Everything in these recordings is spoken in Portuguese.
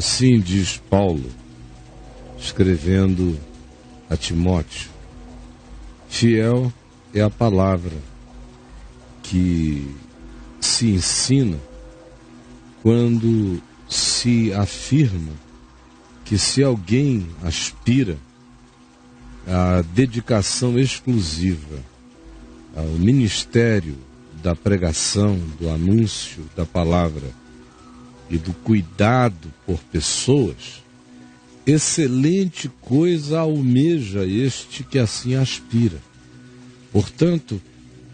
Assim diz Paulo, escrevendo a Timóteo: fiel é a palavra que se ensina quando se afirma que se alguém aspira à dedicação exclusiva ao ministério da pregação, do anúncio da palavra e do cuidado por pessoas, excelente coisa almeja este que assim aspira. Portanto,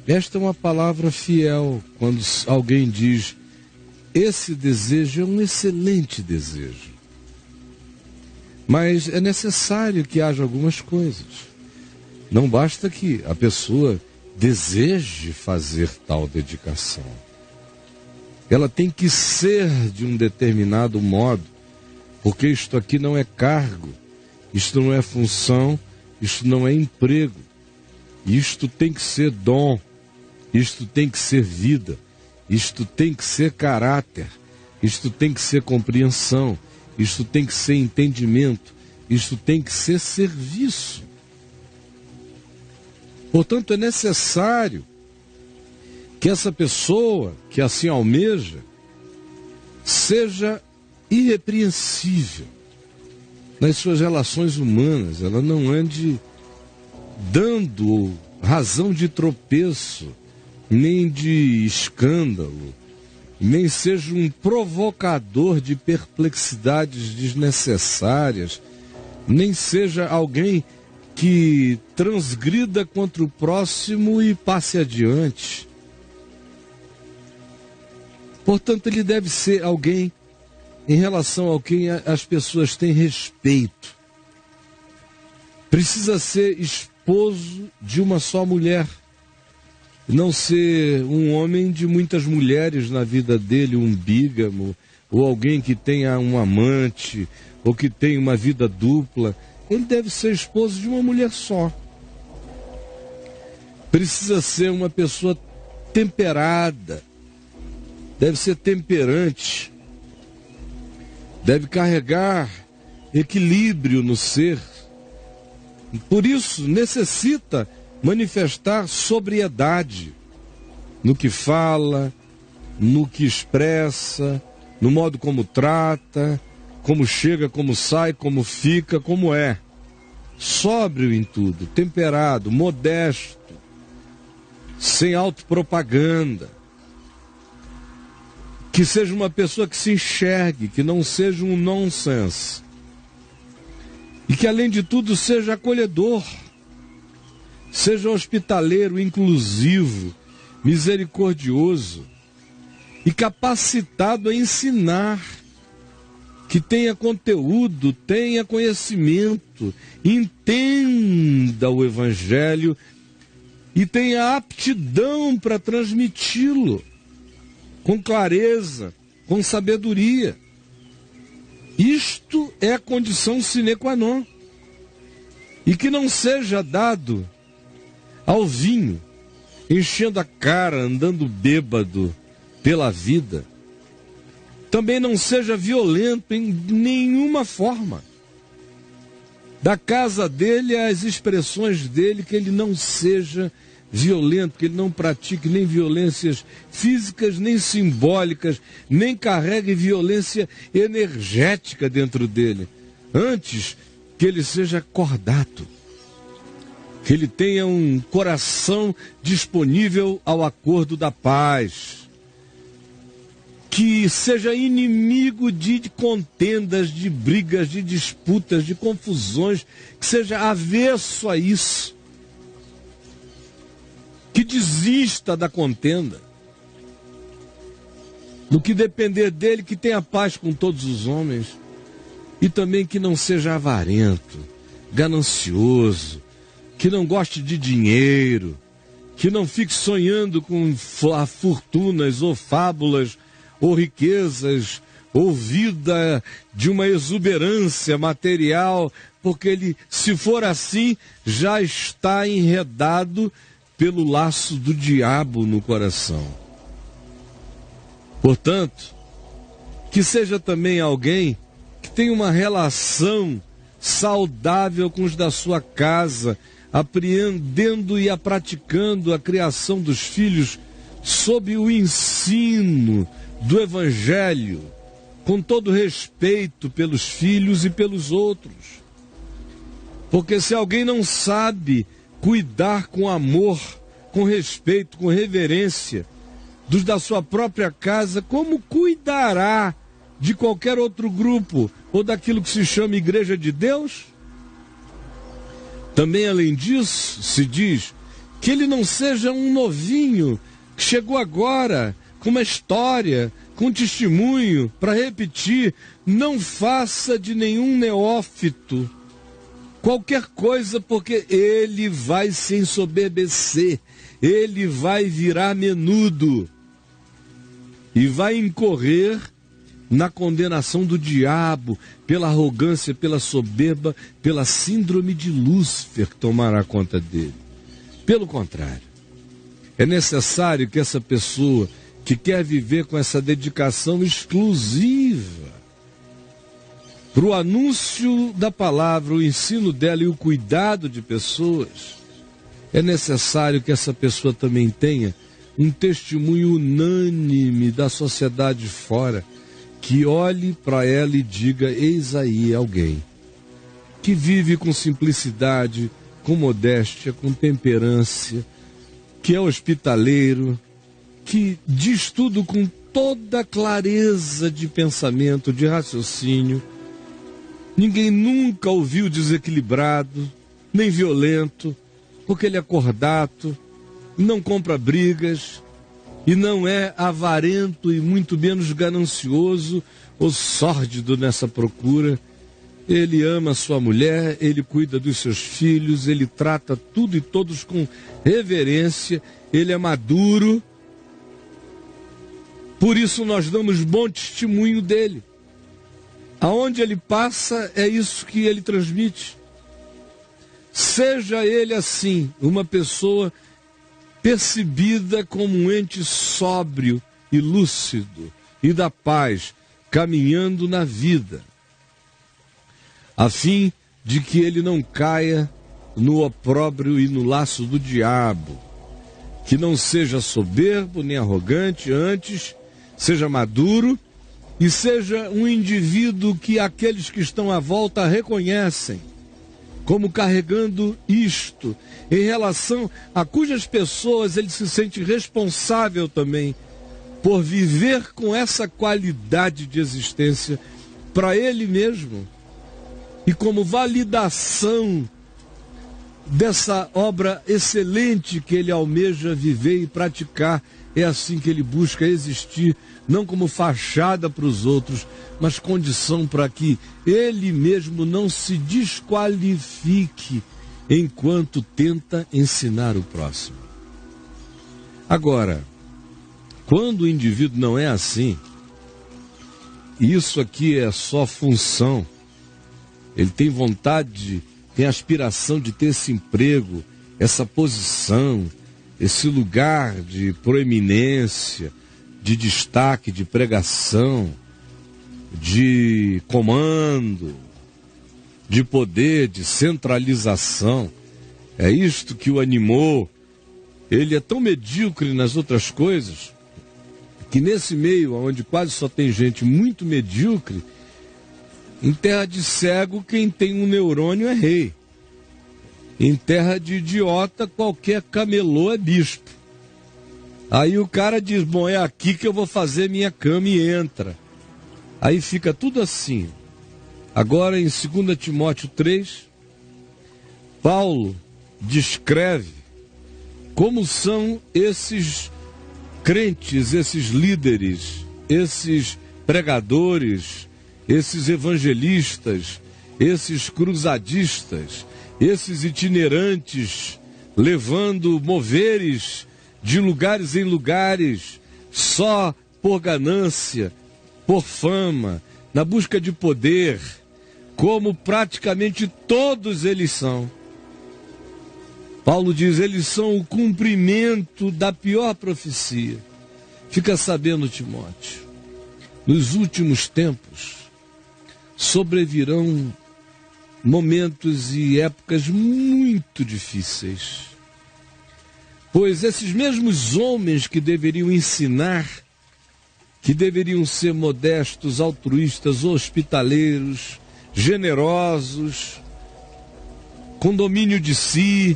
esta é uma palavra fiel quando alguém diz: esse desejo é um excelente desejo. Mas é necessário que haja algumas coisas. Não basta que a pessoa deseje fazer tal dedicação. Ela tem que ser de um determinado modo, porque isto aqui não é cargo, isto não é função, isto não é emprego. Isto tem que ser dom, isto tem que ser vida, isto tem que ser caráter, isto tem que ser compreensão, isto tem que ser entendimento, isto tem que ser serviço. Portanto, é necessário que essa pessoa que assim almeja seja irrepreensível nas suas relações humanas, ela não ande dando razão de tropeço, nem de escândalo, nem seja um provocador de perplexidades desnecessárias, nem seja alguém que transgrida contra o próximo e passe adiante. Portanto, ele deve ser alguém em relação ao quem as pessoas têm respeito. Precisa ser esposo de uma só mulher, não ser um homem de muitas mulheres na vida dele, um bígamo, ou alguém que tenha um amante, ou que tenha uma vida dupla. Ele deve ser esposo de uma mulher só. Precisa ser uma pessoa temperada, deve ser temperante, deve carregar equilíbrio no ser. Por isso, necessita manifestar sobriedade no que fala, no que expressa, no modo como trata, como chega, como sai, como fica, como é. Sóbrio em tudo, temperado, modesto, sem autopropaganda. Que seja uma pessoa que se enxergue, que não seja um nonsense. E que, além de tudo, seja acolhedor, seja hospitaleiro, inclusivo, misericordioso e capacitado a ensinar, que tenha conteúdo, tenha conhecimento, entenda o Evangelho e tenha aptidão para transmiti-lo com clareza, com sabedoria. Isto é a condição sine qua non. E que não seja dado ao vinho, enchendo a cara, andando bêbado pela vida. Também não seja violento em nenhuma forma. Da casa dele, as expressões dele, que ele não seja violento, que ele não pratique nem violências físicas, nem simbólicas, nem carregue violência energética dentro dele. Antes, que ele seja cordato, que ele tenha um coração disponível ao acordo da paz, que seja inimigo de contendas, de brigas, de disputas, de confusões, que seja avesso a isso, que desista da contenda, no que depender dele, que tenha paz com todos os homens, e também que não seja avarento, ganancioso, que não goste de dinheiro, que não fique sonhando com fortunas ou fábulas ou riquezas ou vida de uma exuberância material, porque ele, se for assim, já está enredado pelo laço do diabo no coração. Portanto, que seja também alguém que tenha uma relação saudável com os da sua casa, apreendendo e praticando a criação dos filhos sob o ensino do Evangelho, com todo respeito pelos filhos e pelos outros. Porque se alguém não sabe cuidar com amor, com respeito, com reverência dos da sua própria casa, como cuidará de qualquer outro grupo ou daquilo que se chama Igreja de Deus? Também, além disso, se diz que ele não seja um novinho que chegou agora com uma história, com um testemunho para repetir. Não faça de nenhum neófito qualquer coisa, porque ele vai se ensoberbecer, ele vai virar menudo e vai incorrer na condenação do diabo, pela arrogância, pela soberba, pela síndrome de Lúcifer que tomará conta dele. Pelo contrário, é necessário que essa pessoa que quer viver com essa dedicação exclusiva para o anúncio da palavra, o ensino dela e o cuidado de pessoas, é necessário que essa pessoa também tenha um testemunho unânime da sociedade fora, que olhe para ela e diga: eis aí alguém que vive com simplicidade, com modéstia, com temperância, que é hospitaleiro, que diz tudo com toda clareza de pensamento, de raciocínio. Ninguém nunca ouviu desequilibrado, nem violento, porque ele é cordato, não compra brigas, e não é avarento e muito menos ganancioso ou sórdido nessa procura. Ele ama sua mulher, ele cuida dos seus filhos, ele trata tudo e todos com reverência, ele é maduro. Por isso nós damos bom testemunho dele. Aonde ele passa, é isso que ele transmite. Seja ele assim, uma pessoa percebida como um ente sóbrio e lúcido e da paz, caminhando na vida, a fim de que ele não caia no opróbrio e no laço do diabo, que não seja soberbo nem arrogante, antes seja maduro e seja um indivíduo que aqueles que estão à volta reconhecem como carregando isto, em relação a cujas pessoas ele se sente responsável também por viver com essa qualidade de existência para ele mesmo e como validação dessa obra excelente que ele almeja viver e praticar. É assim que ele busca existir, não como fachada para os outros, mas condição para que ele mesmo não se desqualifique enquanto tenta ensinar o próximo. Agora, quando o indivíduo não é assim, isso aqui é só função, ele tem vontade, tem aspiração de ter esse emprego, essa posição, esse lugar de proeminência, de destaque, de pregação, de comando, de poder, de centralização. É isto que o animou. Ele é tão medíocre nas outras coisas, que nesse meio, onde quase só tem gente muito medíocre, em terra de cego, quem tem um neurônio é rei. Em terra de idiota, qualquer camelô é bispo. Aí o cara diz: bom, é aqui que eu vou fazer minha cama, e entra. Aí fica tudo assim. Agora, em 2 Timóteo 3, Paulo descreve como são esses crentes, esses líderes, esses pregadores, esses evangelistas, esses cruzadistas, esses itinerantes, levando moveres de lugares em lugares, só por ganância, por fama, na busca de poder, como praticamente todos eles são. Paulo diz: eles são o cumprimento da pior profecia. Fica sabendo, Timóteo, nos últimos tempos sobrevirão momentos e épocas muito difíceis. Pois esses mesmos homens que deveriam ensinar, que deveriam ser modestos, altruístas, hospitaleiros, generosos, com domínio de si,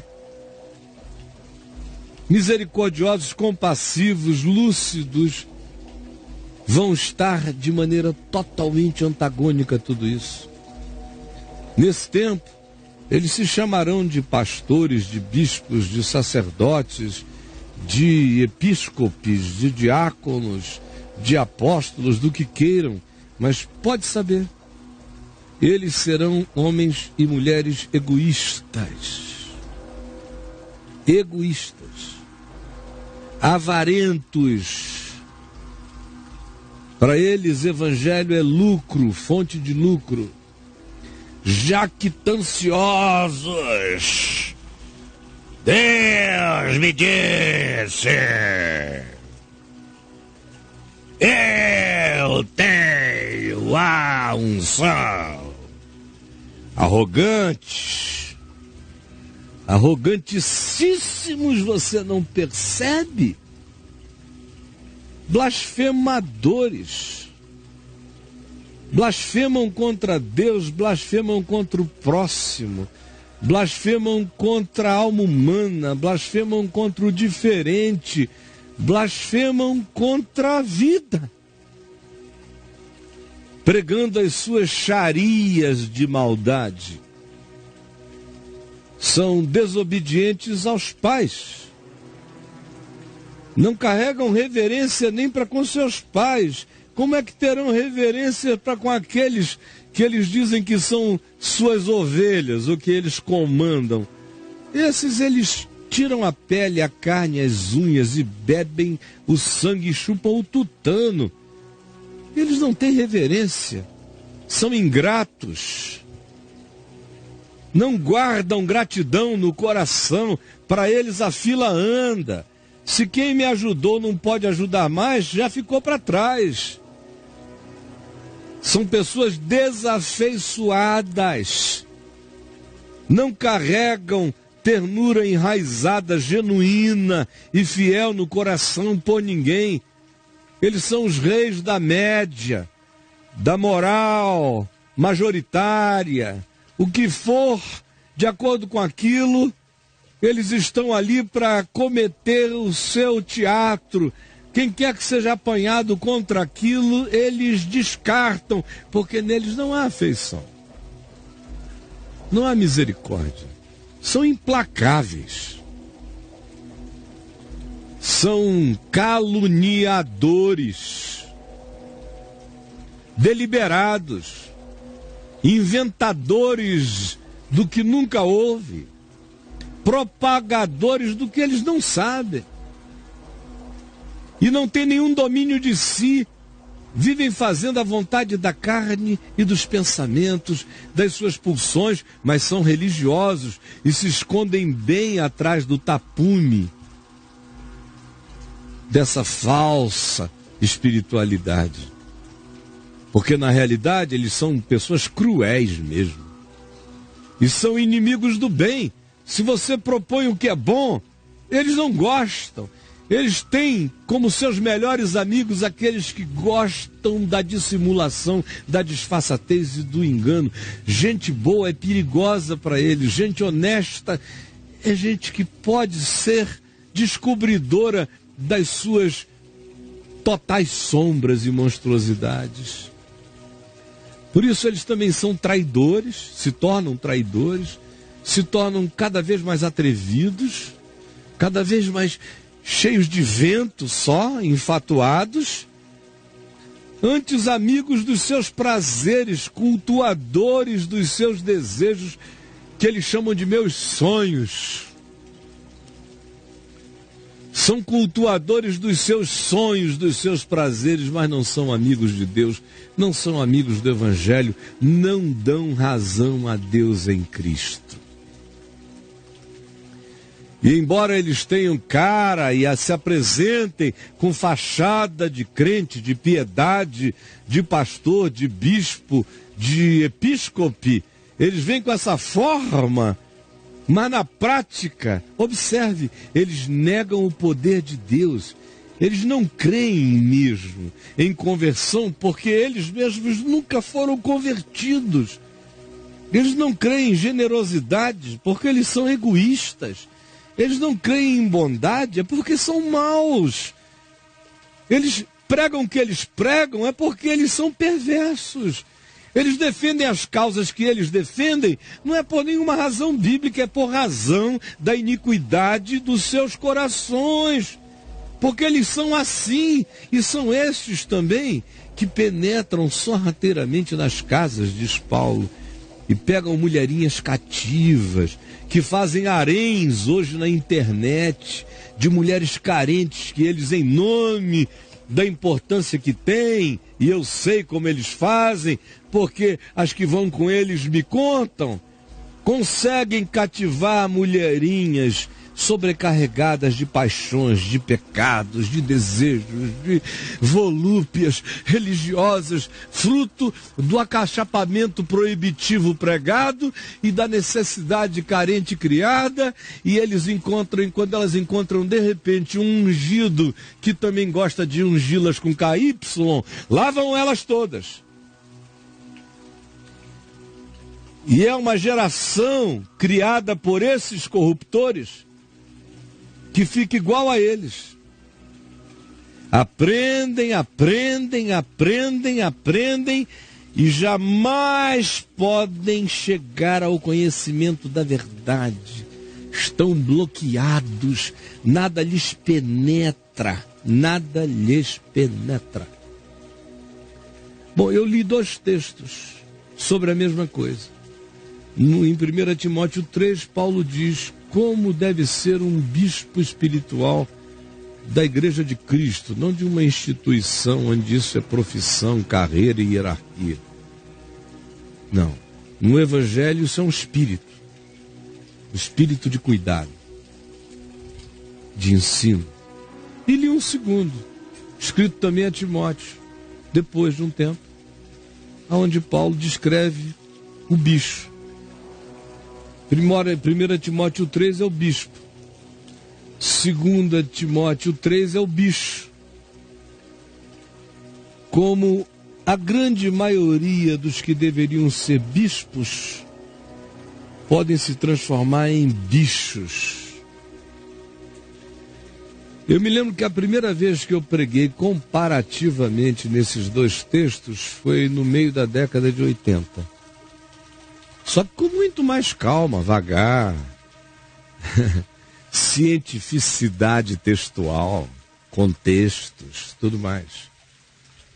misericordiosos, compassivos, lúcidos, vão estar de maneira totalmente antagônica a tudo isso. Nesse tempo, eles se chamarão de pastores, de bispos, de sacerdotes, de episcopos, de diáconos, de apóstolos, do que queiram, mas pode saber, eles serão homens e mulheres egoístas, avarentos. Para eles, evangelho é lucro, fonte de lucro. Jactanciosos. Deus me disse, eu tenho a unção. Arrogantes, arrogantíssimos, você não percebe? Blasfemadores. Blasfemam contra Deus, blasfemam contra o próximo, blasfemam contra a alma humana, blasfemam contra o diferente, blasfemam contra a vida, pregando as suas xarias de maldade. São desobedientes aos pais, não carregam reverência nem para com seus pais. Como é que terão reverência para com aqueles que eles dizem que são suas ovelhas, ou que eles comandam? Esses eles tiram a pele, a carne, as unhas e bebem o sangue e chupam o tutano. Eles não têm reverência, são ingratos, não guardam gratidão no coração. Para eles a fila anda. Se quem me ajudou não pode ajudar mais, já ficou para trás. São pessoas desafeiçoadas, não carregam ternura enraizada, genuína e fiel no coração por ninguém. Eles são os reis da média, da moral majoritária. O que for de acordo com aquilo, eles estão ali para cometer o seu teatro. Quem quer que seja apanhado contra aquilo, eles descartam, porque neles não há afeição, não há misericórdia. São implacáveis, são caluniadores, deliberados, inventadores do que nunca houve, propagadores do que eles não sabem. E não tem nenhum domínio de si, vivem fazendo a vontade da carne e dos pensamentos, das suas pulsões, mas são religiosos e se escondem bem atrás do tapume dessa falsa espiritualidade. Porque na realidade eles são pessoas cruéis mesmo, e são inimigos do bem. Se você propõe o que é bom, eles não gostam. Eles têm como seus melhores amigos aqueles que gostam da dissimulação, da disfarçatez e do engano. Gente boa é perigosa para eles. Gente honesta é gente que pode ser descobridora das suas totais sombras e monstruosidades. Por isso eles também são traidores, se tornam cada vez mais atrevidos, cada vez mais cheios de vento só, enfatuados, antes amigos dos seus prazeres, cultuadores dos seus desejos, que eles chamam de meus sonhos. São cultuadores dos seus sonhos, dos seus prazeres, mas não são amigos de Deus, não são amigos do Evangelho, não dão razão a Deus em Cristo. E embora eles tenham cara e se apresentem com fachada de crente, de piedade, de pastor, de bispo, de episcope, eles vêm com essa forma, mas na prática, observe, eles negam o poder de Deus. Eles não creem mesmo em conversão, porque eles mesmos nunca foram convertidos. Eles não creem em generosidade, porque eles são egoístas. Eles não creem em bondade, é porque são maus. Eles pregam o que eles pregam, é porque eles são perversos. Eles defendem as causas que eles defendem, não é por nenhuma razão bíblica, é por razão da iniquidade dos seus corações. Porque eles são assim, e são estes também que penetram sorrateiramente nas casas, diz Paulo, e pegam mulherinhas cativas, que fazem haréns hoje na internet, de mulheres carentes que eles, em nome da importância que têm, e eu sei como eles fazem, porque as que vão com eles me contam, conseguem cativar mulherinhas sobrecarregadas de paixões, de pecados, de desejos, de volúpias religiosas, fruto do acachapamento proibitivo pregado e da necessidade carente criada, e eles encontram, quando elas encontram de repente um ungido que também gosta de ungí-las com KY, lá vão elas todas. E é uma geração criada por esses corruptores que fica igual a eles. Aprendem e jamais podem chegar ao conhecimento da verdade. Estão bloqueados, nada lhes penetra. Bom, eu li 2 textos sobre a mesma coisa. Em 1 Timóteo 3, Paulo diz como deve ser um bispo espiritual da Igreja de Cristo, não de uma instituição onde isso é profissão, carreira e hierarquia. Não. No Evangelho isso é um espírito de cuidado, de ensino. E li um segundo, escrito também a Timóteo, depois de um tempo, onde Paulo descreve o bicho. 1 Timóteo 3 é o bispo. 2 Timóteo 3 é o bicho. Como a grande maioria dos que deveriam ser bispos podem se transformar em bichos. Eu me lembro que a primeira vez que eu preguei comparativamente nesses 2 textos foi no meio da década de 80. Só que com muito mais calma, vagar, cientificidade textual, contextos, tudo mais.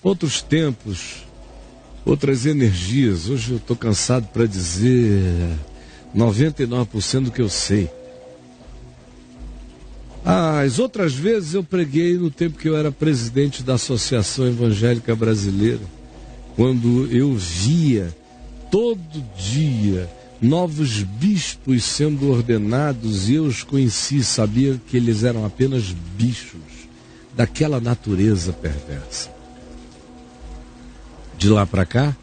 Outros tempos, outras energias. Hoje eu estou cansado para dizer 99% do que eu sei. As outras vezes eu preguei no tempo que eu era presidente da Associação Evangélica Brasileira, quando eu via todo dia novos bispos sendo ordenados, e eu os conheci, sabia que eles eram apenas bichos daquela natureza perversa. De lá para cá,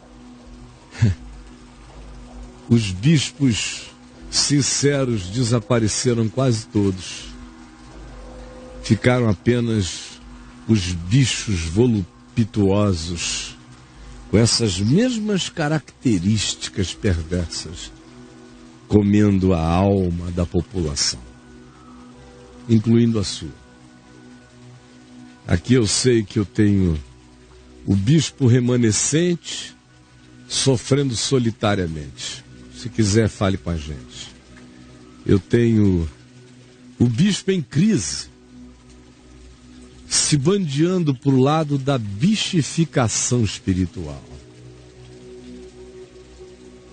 os bispos sinceros desapareceram quase todos. Ficaram apenas os bichos voluptuosos, com essas mesmas características perversas, comendo a alma da população, incluindo a sua. Aqui eu sei que eu tenho o bispo remanescente sofrendo solitariamente. Se quiser, fale com a gente. Eu tenho o bispo em crise, se bandeando para o lado da bichificação espiritual,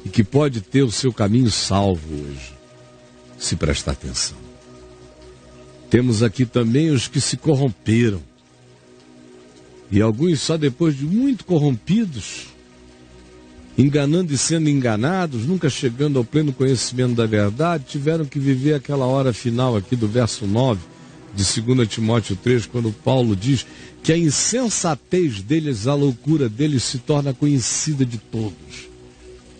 e que pode ter o seu caminho salvo hoje, se prestar atenção. Temos aqui também os que se corromperam, e alguns só depois de muito corrompidos enganando e sendo enganados, nunca chegando ao pleno conhecimento da verdade, tiveram que viver aquela hora final aqui do verso 9 de 2 Timóteo 3, quando Paulo diz que a insensatez deles, a loucura deles se torna conhecida de todos.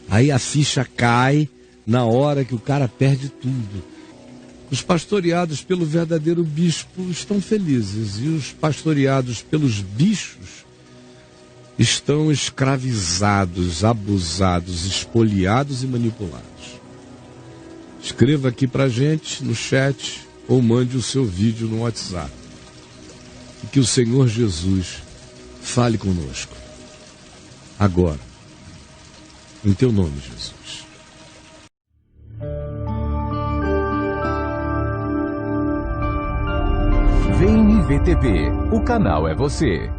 Aí a ficha cai na hora que o cara perde tudo. Os pastoreados pelo verdadeiro bispo estão felizes e os pastoreados pelos bichos estão escravizados, abusados, espoliados e manipulados. Escreva aqui pra gente no chat ou mande o seu vídeo no WhatsApp. E que o Senhor Jesus fale conosco. Agora. Em teu nome, Jesus. VNVTV, o canal é você.